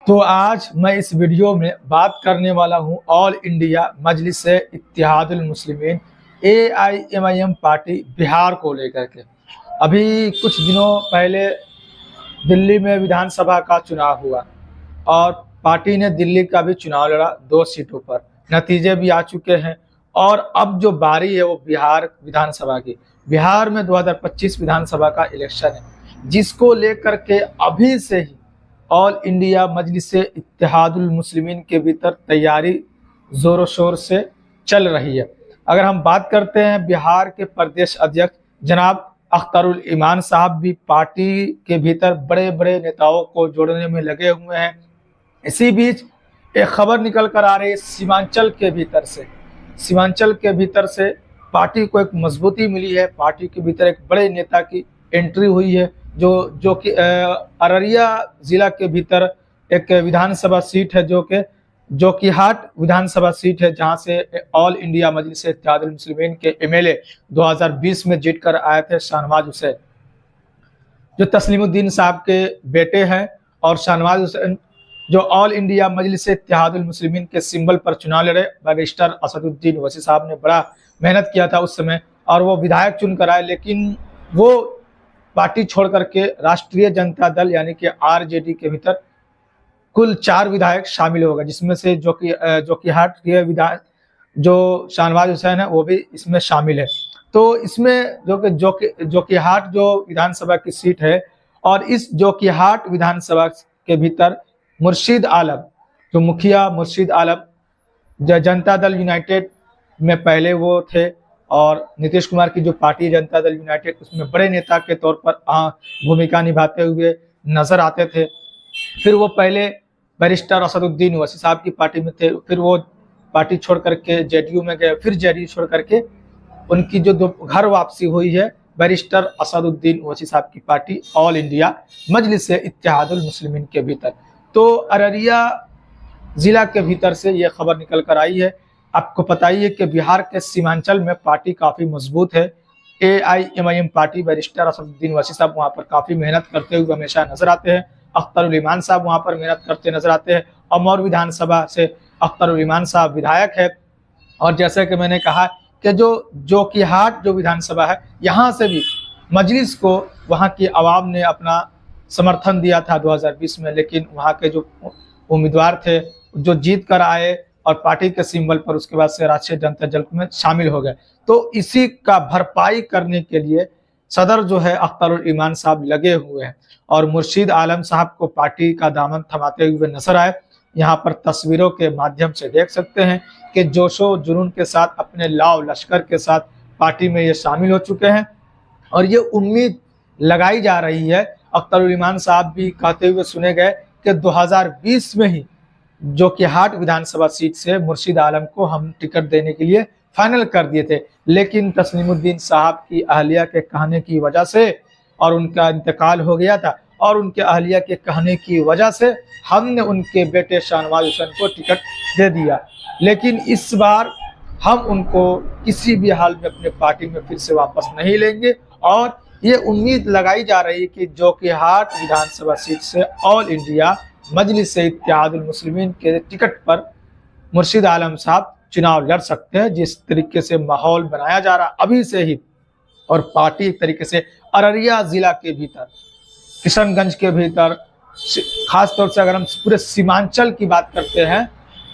तो आज मैं इस वीडियो में बात करने वाला हूं ऑल इंडिया मजलिस-ए-इत्तेहादुल मुस्लिमीन AIMIM पार्टी बिहार को लेकर के। अभी कुछ दिनों पहले दिल्ली में विधानसभा का चुनाव हुआ और पार्टी ने दिल्ली का भी चुनाव लड़ा 2 सीटों पर। नतीजे भी आ चुके हैं और अब जो बारी है वो बिहार विधानसभा की। बिहार में 2025 विधानसभा का इलेक्शन है, जिसको लेकर के अभी से ही ऑल इंडिया मजलिस-ए-इत्तेहादुल मुस्लिमीन के भीतर तैयारी जोरों शोर से चल रही है। अगर हम बात करते हैं बिहार के प्रदेश अध्यक्ष जनाब अख्तरुल ईमान साहब भी पार्टी के भीतर बड़े बड़े नेताओं को जोड़ने में लगे हुए हैं। इसी बीच एक खबर निकल कर आ रही है सीमांचल के भीतर से पार्टी को एक मजबूती मिली है। पार्टी के भीतर एक बड़े नेता की एंट्री हुई है जो कि अररिया जिला के भीतर एक विधानसभा सीट है जो कि हाट विधानसभा सीट है, जहां से ऑल इंडिया मजलिस-ए-इत्तेहादुल मुस्लिमीन के MLA 2020 में जीत कर आए थे शाहनवाज हुसैन, जो तस्लीमुद्दीन साहब के बेटे हैं। और शाहनवाज हुसैन जो ऑल इंडिया मजलिस-ए-इत्तेहादुल मुस्लिमीन के सिंबल पर चुनाव लड़े, बैरिस्टर असदुद्दीन ओवैसी साहब ने बड़ा मेहनत किया था उस समय और वो विधायक चुन कर आए, लेकिन वो पार्टी छोड़ करके राष्ट्रीय जनता दल यानी कि RJD के भीतर कुल 4 विधायक शामिल हो गए, जिसमें से जो कि हाट के विधायक जो शाहनवाज हुसैन है वो भी इसमें शामिल है। तो इसमें जो कि हाट जो विधानसभा की सीट है और इस जो कि हाट विधानसभा के भीतर मुर्शीद आलम जो मुखिया मुर्शीद आलम जनता दल यूनाइटेड में पहले वो थे और नीतीश कुमार की जो पार्टी जनता दल यूनाइटेड उसमें बड़े नेता के तौर पर भूमिका निभाते हुए नजर आते थे। फिर वो पहले बैरिस्टर असदुद्दीन ओवैसी साहब की पार्टी में थे, फिर वो पार्टी छोड़ करके JDU में गए, फिर JDU छोड़ करके उनकी जो घर वापसी हुई है बैरिस्टर असदुद्दीन ओवैसी साहब की पार्टी ऑल इंडिया मजलिस-ए-इत्तेहादुल मुस्लिमीन के भीतर। तो अररिया जिला के भीतर से ये खबर निकल कर आई है। आपको पता ही है कि बिहार के सीमांचल में पार्टी काफ़ी मजबूत है। AIMIM party barrister Asaduddin Owaisi साहब वहाँ पर काफ़ी मेहनत करते हुए हमेशा नजर आते हैं। अख्तरुल ईमान साहब वहाँ पर मेहनत करते नजर आते हैं। अमौर विधानसभा से अख्तरुल ईमान साहब विधायक है। और जैसे कि मैंने कहा कि जो कि हाट जो विधानसभा है, यहाँ से भी मजलिस को वहाँ की आवाम ने अपना समर्थन दिया था 2020 में, लेकिन वहाँ के जो उम्मीदवार थे जो जीत कर आए और पार्टी के सिंबल पर उसके बाद से राष्ट्रीय जनता दल में शामिल हो गए। तो इसी का भरपाई करने के लिए सदर जो है अख्तरुल ईमान साहब लगे हुए हैं और मुर्शीद आलम साहब को पार्टी का दामन थमाते हुए नजर आए। यहाँ पर तस्वीरों के माध्यम से देख सकते हैं कि जोशो जुनून के साथ अपने लाव लश्कर के साथ पार्टी में ये शामिल हो चुके हैं और ये उम्मीद लगाई जा रही है। अख्तरुल ईमान साहब भी कहते हुए सुने गए कि 2020 में ही जो कि हाट विधानसभा सीट से मुर्शीद आलम को हम टिकट देने के लिए फाइनल कर दिए थे, लेकिन तस्लीमुद्दीन साहब की अहलिया के कहने की वजह से और उनका इंतकाल हो गया था और उनके अहलिया के कहने की वजह से हमने उनके बेटे शाहनवाज हुसैन को टिकट दे दिया। लेकिन इस बार हम उनको किसी भी हाल में अपने पार्टी में फिर से वापस नहीं लेंगे और ये उम्मीद लगाई जा रही है कि जो कि हाट विधानसभा सीट से ऑल इंडिया मजलिस-ए-इत्तेहादुल मुस्लिमीन के टिकट पर मुर्शीद आलम साहब चुनाव लड़ सकते हैं। जिस तरीके से माहौल बनाया जा रहा अभी से ही और पार्टी एक तरीके से अररिया जिला के भीतर, किशनगंज के भीतर, खास तौर से अगर हम पूरे सीमांचल की बात करते हैं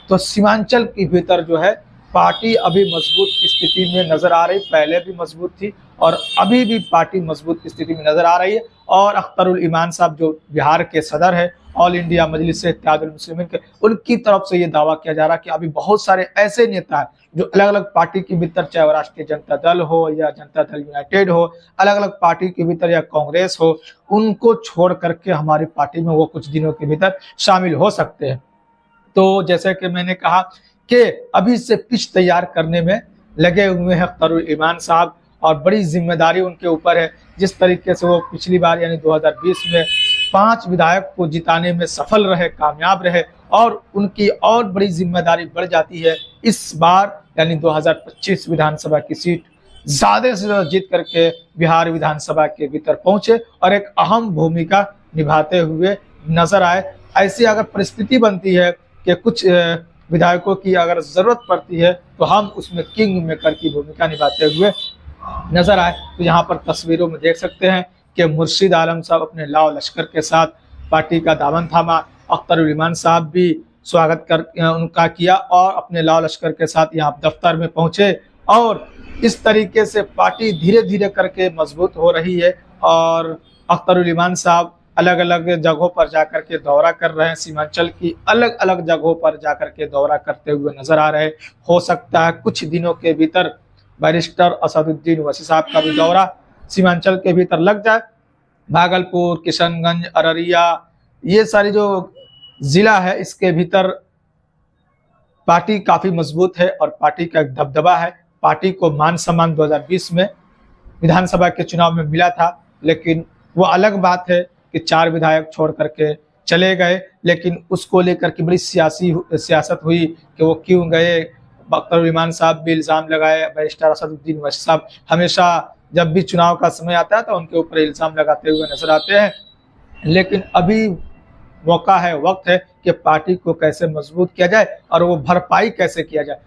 तो सीमांचल के भीतर जो है पार्टी अभी मजबूत स्थिति में नजर आ रही, पहले भी मजबूत थी और अभी भी पार्टी मजबूत स्थिति में नजर आ रही है। और अख्तरुल ईमान साहब जो बिहार के सदर है ऑल इंडिया मजलिस-ए-इत्तेहादुल मुस्लिमीन के, उनकी तरफ से ये दावा किया जा रहा है कि अभी बहुत सारे ऐसे नेता हैं जो अलग अलग पार्टी के भीतर, चाहे वो राष्ट्रीय जनता दल हो या जनता दल यूनाइटेड हो, अलग अलग पार्टी के भीतर या कांग्रेस हो, उनको छोड़ करके हमारी पार्टी में वो कुछ दिनों के भीतर शामिल हो सकते हैं। तो जैसे कि मैंने कहा कि अभी से पिच तैयार करने में लगे हुए हैं अख्तरुल ईमान साहब और बड़ी जिम्मेदारी उनके ऊपर है। जिस तरीके से वो पिछली बार यानी 2020 में 5 विधायक को जिताने में सफल रहे, कामयाब रहे और उनकी और बड़ी जिम्मेदारी बढ़ जाती है इस बार यानी 2025 विधानसभा की सीट ज्यादा से ज्यादा जीत करके बिहार विधानसभा के भीतर पहुंचे और एक अहम भूमिका निभाते हुए नजर आए। ऐसी अगर परिस्थिति बनती है कि कुछ विधायकों की अगर जरूरत पड़ती है तो हम उसमें किंग मेकर की भूमिका निभाते हुए नजर आए। तो यहाँ पर तस्वीरों में देख सकते हैं कि मुर्शिद आलम साहब अपने लाव लश्कर के साथ पार्टी का दामन थामा। अख्तर उल इमान साहब भी स्वागत कर उनका किया और अपने लाव लश्कर के साथ यहाँ दफ्तर में पहुंचे और इस तरीके से पार्टी धीरे धीरे करके मजबूत हो रही है। और अख्तर उल इमान साहब अलग अलग जगहों पर जाकर के दौरा कर रहे हैं, सीमांचल की अलग अलग जगहों पर जाकर के दौरा करते हुए नजर आ रहे हैं। हो सकता है कुछ दिनों के भीतर बैरिस्टर असदुद्दीन ओवैसी साहब का भी दौरा सीमांचल के भीतर लग जाए। भागलपुर, किशनगंज, अररिया, ये सारी जो जिला है इसके भीतर पार्टी काफी मजबूत है और पार्टी का एक दबदबा है। पार्टी को मान सम्मान 2020 में विधानसभा के चुनाव में मिला था, लेकिन वो अलग बात है कि 4 विधायक छोड़ करके चले गए, लेकिन उसको लेकर के बड़ी सियासत हुई कि वो क्यों गए। अख्तर उल इमान साहब भी इल्ज़ाम लगाए, बैरिस्टर असदुद्दीन ओवैसी साहब हमेशा जब भी चुनाव का समय आता है तो उनके ऊपर इल्ज़ाम लगाते हुए नजर आते हैं। लेकिन अभी मौका है, वक्त है कि पार्टी को कैसे मजबूत किया जाए और वो भरपाई कैसे किया जाए।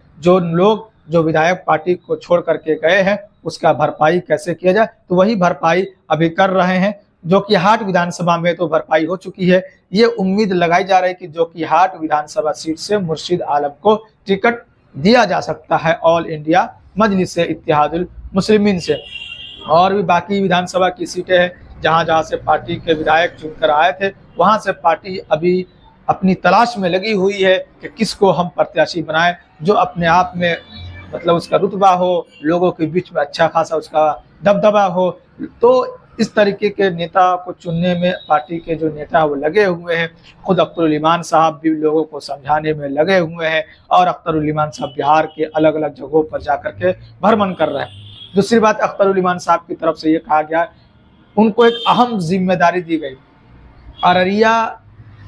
जो विधायक पार्टी को छोड़ करके गए हैं उसका भरपाई कैसे किया जाए, तो वही भरपाई अभी कर रहे हैं। जोकीहाट विधानसभा में तो भरपाई हो चुकी है। ये उम्मीद लगाई जा रही है कि जोकीहाट विधानसभा सीट से मुर्शिद आलम को टिकट दिया जा सकता है ऑल इंडिया मजलिस इत्तेहादुल मुस्लिमीन से। और भी बाकी विधानसभा की सीटें हैं जहां जहां से पार्टी के विधायक चुनकर आए थे, वहां से पार्टी अभी अपनी तलाश में लगी हुई है कि किसको हम प्रत्याशी बनाएं जो अपने आप में मतलब उसका रुतबा हो, लोगों के बीच में अच्छा खासा उसका दबदबा हो। तो इस तरीके के नेता को चुनने में पार्टी के जो नेता वो लगे हुए हैं। खुद अख्तर उल इमान साहब भी लोगों को समझाने में लगे हुए हैं और अख्तर उल इमान साहब बिहार के अलग अलग जगहों पर जाकर के भ्रमण कर रहे हैं। दूसरी बात, अख्तर उल इमान साहब की तरफ से ये कहा गया, उनको एक अहम जिम्मेदारी दी गई, अररिया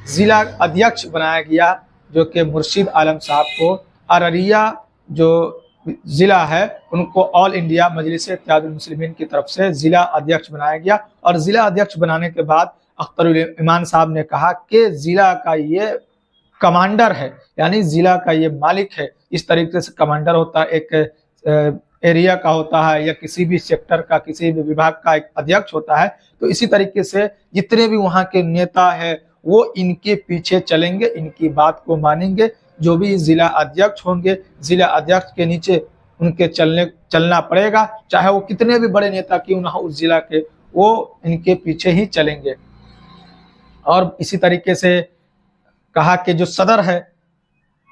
जिला अध्यक्ष बनाया गया, जो कि मुर्शिद आलम साहब को अररिया जो जिला है उनको ऑल इंडिया मजलिस इत्तेहादुल मुस्लिमीन की तरफ से जिला अध्यक्ष बनाया गया। और जिला अध्यक्ष बनाने के बाद अख्तर उल इमान साहब ने कहा कि जिला का ये कमांडर है, यानी जिला का ये मालिक है। इस तरीके से कमांडर होता है, एक एरिया का होता है या किसी भी सेक्टर का, किसी भी विभाग का एक अध्यक्ष होता है। तो इसी तरीके से जितने भी वहाँ के नेता है वो इनके पीछे चलेंगे, इनकी बात को मानेंगे। जो भी जिला अध्यक्ष होंगे, जिला अध्यक्ष के नीचे उनके चलना पड़ेगा, चाहे वो कितने भी बड़े नेता क्यों ना हो उस जिला के, वो इनके पीछे ही चलेंगे। और इसी तरीके से कहा कि जो सदर है,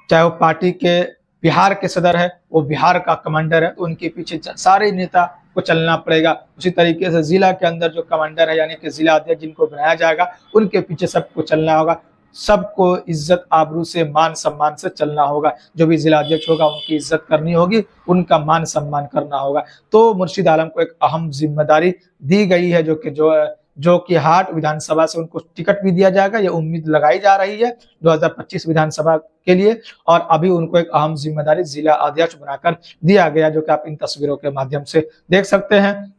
चाहे वो पार्टी के बिहार के सदर है, वो बिहार का कमांडर है, तो उनके पीछे सारे नेता को चलना पड़ेगा। उसी तरीके से जिला के अंदर जो कमांडर है यानी कि जिला अध्यक्ष जिनको बनाया जाएगा उनके पीछे सबको चलना होगा। सबको इज्जत आबरू से, मान सम्मान से चलना होगा। जो भी जिला अध्यक्ष होगा उनकी इज्जत करनी होगी, उनका मान सम्मान करना होगा। तो मुर्शिद आलम को एक अहम जिम्मेदारी दी गई है, जो कि हाट विधानसभा से उनको टिकट भी दिया जाएगा। ये उम्मीद लगाई जा रही है 2025 विधानसभा के लिए। और अभी उनको एक अहम जिम्मेदारी जिला अध्यक्ष बनाकर दिया गया, जो कि आप इन तस्वीरों के माध्यम से देख सकते हैं।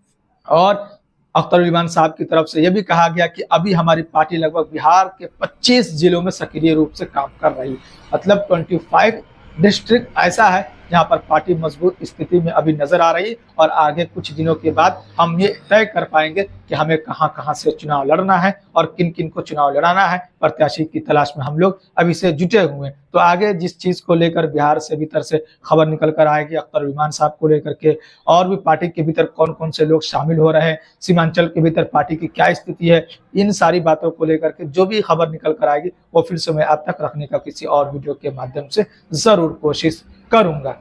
और अख्तर उल इमान साहब की तरफ से यह भी कहा गया कि अभी हमारी पार्टी लगभग बिहार के 25 जिलों में सक्रिय रूप से काम कर रही है। मतलब 25 डिस्ट्रिक्ट ऐसा है जहां पर पार्टी मजबूत स्थिति में अभी नजर आ रही है। और आगे कुछ दिनों के बाद हम ये तय कर पाएंगे कि हमें कहां कहां से चुनाव लड़ना है और किन किन को चुनाव लड़ाना है। प्रत्याशी की तलाश में हम लोग अभी से जुटे हुए हैं। तो आगे जिस चीज को लेकर बिहार से भीतर से खबर निकल कर आएगी अख्तर उल इमान साहब को लेकर के, और भी पार्टी के भीतर कौन कौन से लोग शामिल हो रहे हैं, सीमांचल के भीतर पार्टी की क्या स्थिति है, इन सारी बातों को लेकर के जो भी खबर निकल कर आएगी वो फिर से मैं आप तक रखने का किसी और वीडियो के माध्यम से जरूर कोशिश करूंगा।